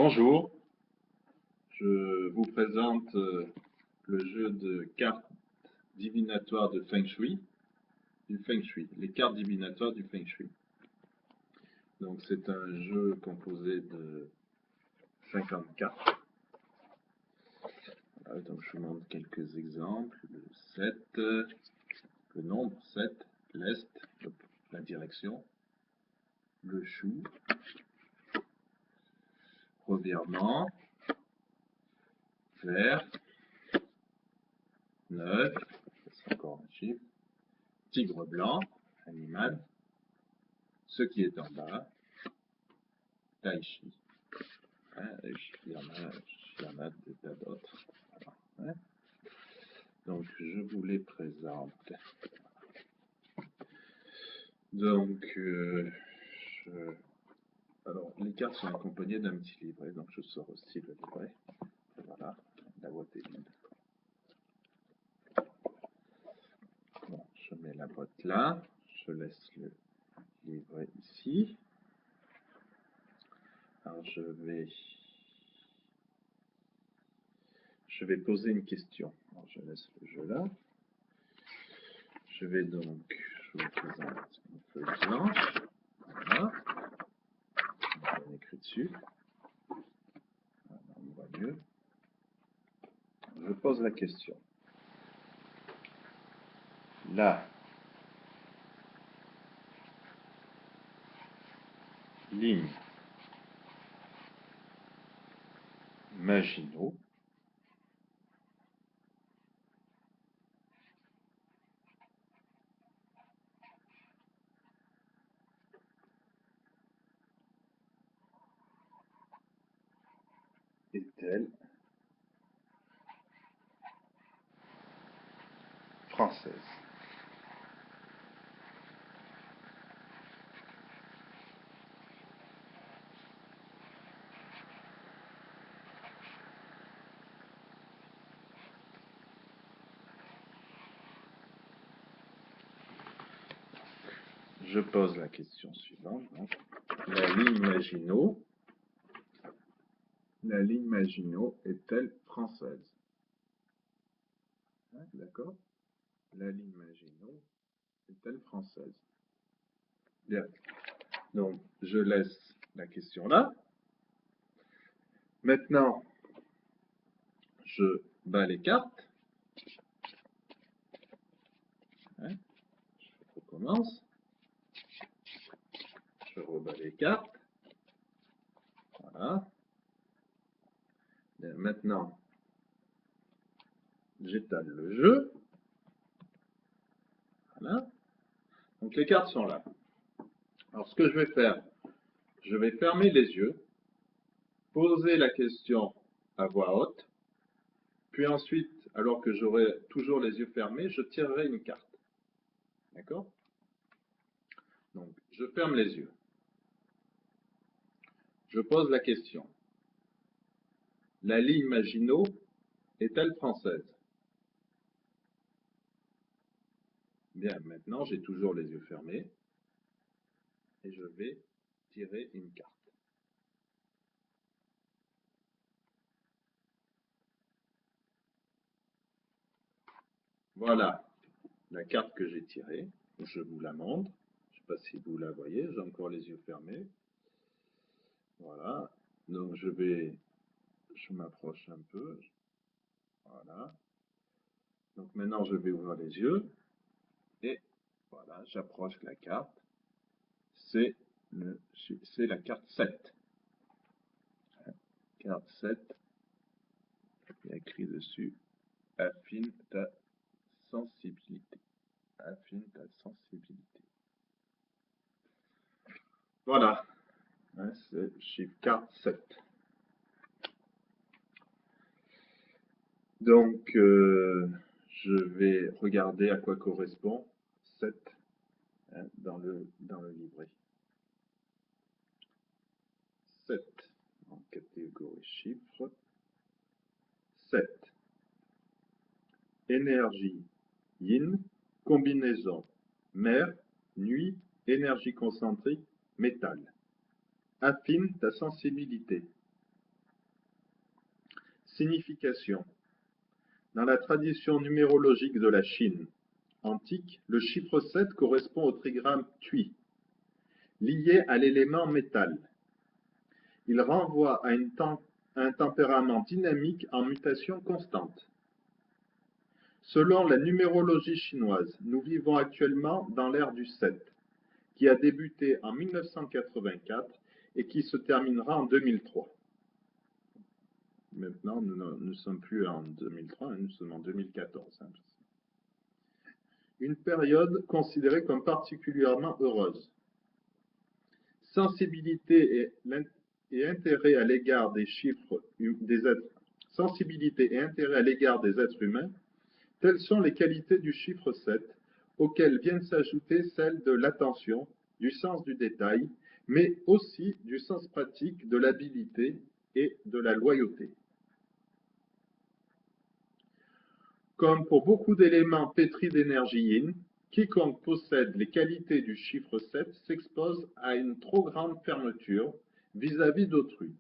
Bonjour, je vous présente le jeu de cartes divinatoires de Feng Shui, les cartes divinatoires du Feng Shui. Donc c'est un jeu composé de 50 cartes. Voilà, donc je vous montre quelques exemples. Le 7, le nombre 7, l'Est, la direction, le chou, revirement, vert, 9, c'est encore un chiffre, tigre blanc, animal, ce qui est en bas, tai chi. Il y en a des tas d'autres. Voilà. Donc, je vous les présente. Donc, alors, les cartes sont accompagnées d'un petit livret. Donc, je sors aussi le livret. Voilà, la boîte est vide. Bon, je mets la boîte là. Je laisse le livret ici. Alors, je vais poser une question. Alors, je laisse le jeu là. Je vais donc, je vous présente une feuille blanche. Voilà. On écrit dessus. Voilà, on voit mieux. Je pose la question. La ligne Maginot est-elle française? Je pose la question suivante. Donc, la ligne Maginot est-elle française? Hein, d'accord? La ligne Maginot est-elle française? Bien. Donc, je laisse la question là. Maintenant, je bats les cartes. Hein, je recommence. Je rebats les cartes. Voilà. Bien, maintenant, j'étale le jeu. Voilà. Donc les cartes sont là. Alors ce que je vais faire, je vais fermer les yeux, poser la question à voix haute, puis ensuite, alors que j'aurai toujours les yeux fermés, je tirerai une carte. D'accord? Donc, je ferme les yeux. Je pose la question. La ligne Maginot est-elle française? Bien, maintenant, j'ai toujours les yeux fermés et je vais tirer une carte. Voilà la carte que j'ai tirée. Je vous la montre. Je ne sais pas si vous la voyez, j'ai encore les yeux fermés. Voilà. Donc je m'approche un peu. Voilà. Donc maintenant je vais ouvrir les yeux. Et voilà, j'approche la carte. C'est la carte 7. Carte 7. Il y a écrit dessus, affine ta sensibilité. Affine ta sensibilité. Voilà. C'est chiffre carte 7. Donc, je vais regarder à quoi correspond 7 dans le livret. 7 en catégorie chiffres. 7. Énergie yin, combinaison mer, nuit, énergie concentrique, métal. Affine ta sensibilité. Signification. Dans la tradition numérologique de la Chine antique, le chiffre 7 correspond au trigramme Tui, lié à l'élément métal. Il renvoie à un tempérament dynamique en mutation constante. Selon la numérologie chinoise, nous vivons actuellement dans l'ère du 7, qui a débuté en 1984 et qui se terminera en 2003. Maintenant, nous ne sommes plus en 2003, nous sommes en 2014. Une période considérée comme particulièrement heureuse. Sensibilité et intérêt à l'égard des chiffres sensibilité et intérêt à l'égard des êtres humains, telles sont les qualités du chiffre 7, auxquelles viennent s'ajouter celles de l'attention, du sens du détail, mais aussi du sens pratique de l'habileté et de la loyauté. Comme pour beaucoup d'éléments pétris d'énergie yin, quiconque possède les qualités du chiffre 7 s'expose à une trop grande fermeture vis-à-vis d'autrui,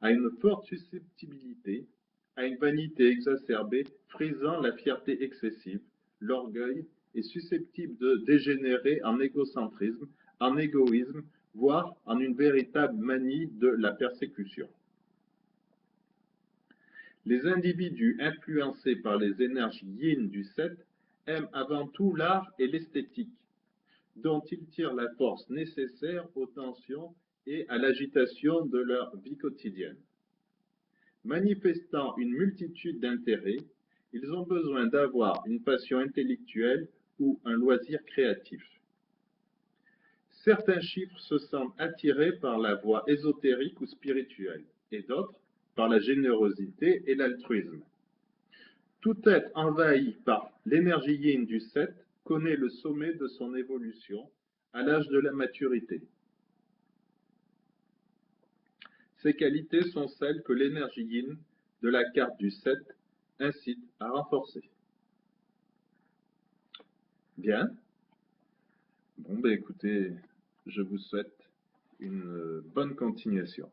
à une forte susceptibilité, à une vanité exacerbée, frisant la fierté excessive, l'orgueil est susceptible de dégénérer en égocentrisme, en égoïsme, voire en une véritable manie de la persécution. Les individus influencés par les énergies yin du 7 aiment avant tout l'art et l'esthétique, dont ils tirent la force nécessaire aux tensions et à l'agitation de leur vie quotidienne. Manifestant une multitude d'intérêts, ils ont besoin d'avoir une passion intellectuelle ou un loisir créatif. Certains chiffres se sentent attirés par la voie ésotérique ou spirituelle, et d'autres par la générosité et l'altruisme. Tout être envahi par l'énergie yin du 7 connaît le sommet de son évolution à l'âge de la maturité. Ces qualités sont celles que l'énergie yin de la carte du 7 incite à renforcer. Bien. Bon, ben écoutez, je vous souhaite une bonne continuation.